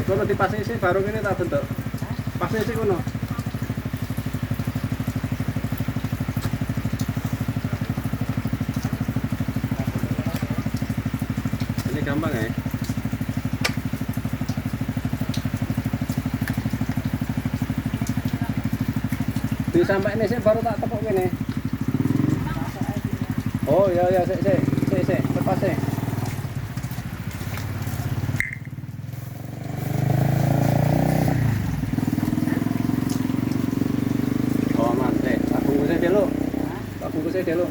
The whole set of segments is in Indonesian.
Kono dipasang sih baru ini tak bentuk. Pasang sih kono. Ini gampang ya. Di sampai ini sih baru tak tepuk ini. Oh ya ya sik lepas sih. Oh aman sih. Tak bungkusnya dulu. Tak bungkusnya dulu.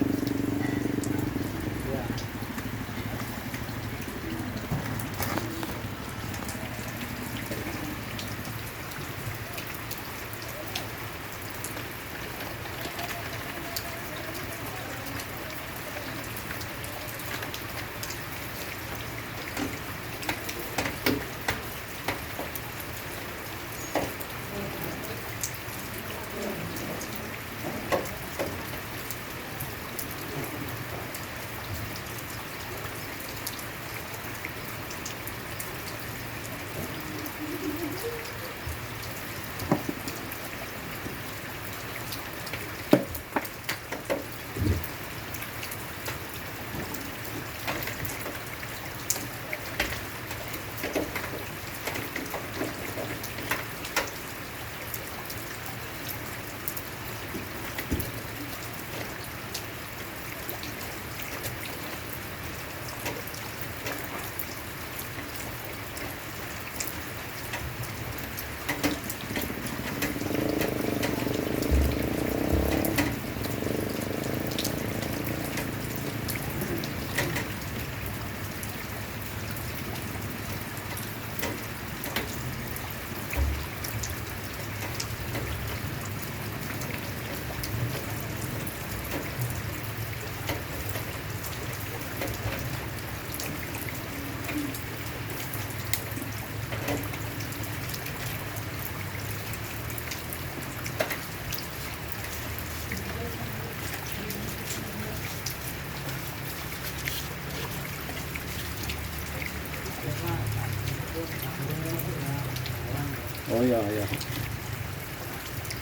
Oh iya iya.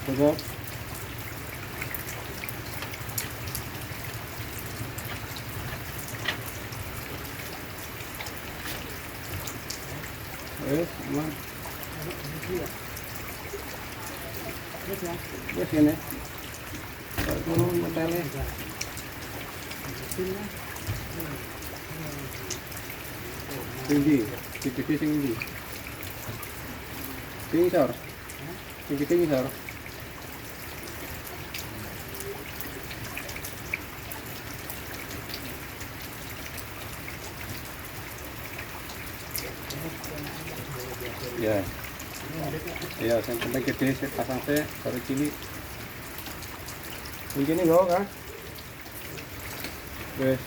Cukup. Aman. Wes ini. Kalau motelnya. Tinggi, tinggi tinggi. Tinggi sor. Tinggi sor. Ya. Ya, yang penting gede sih pasang teh baru cilik. Ini loh kan. Wes.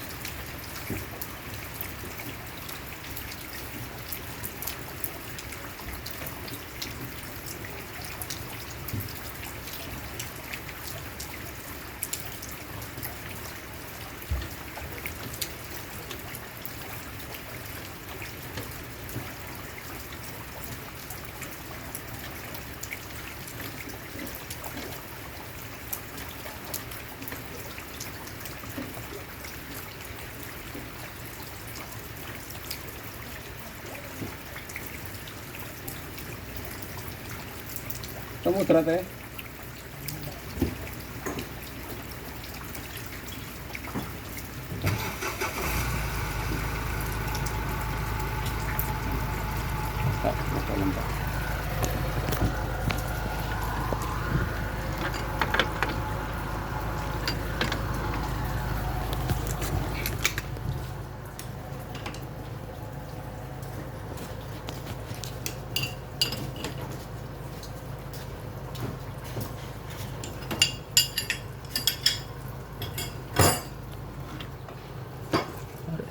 Temu terate. Tak, lembab.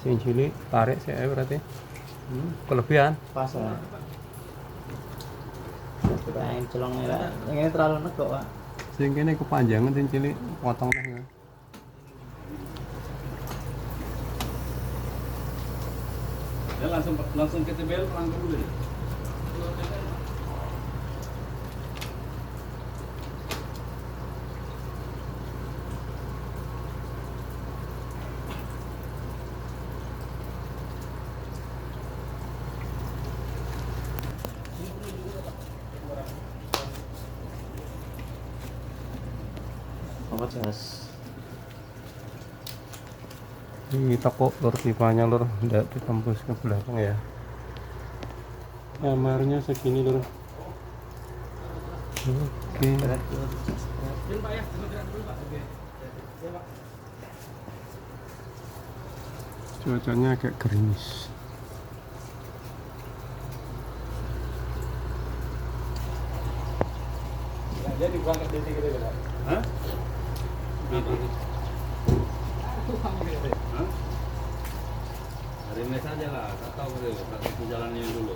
Sing cilik tarik sih berarti. Kelebihan. Pas ya. Kita yang celongnya lah. Yang ini terlalu negok, Pak. Sing kene kepanjangan sing cilik potong teh. Ya langsung ke tebel langsung dulu. Apa jas? Ini toko lur, pipanya lur, tidak ditembus ke belakang ya. Kamarnya segini lur. Oke. Berat lur, jas berat. Cuacanya agak gerimis. Jadi berangkat dari sini gitu, Pak. Hah? Hah? Hari mes aja lah, tak tahu deh, tak tahu jalannya dulu.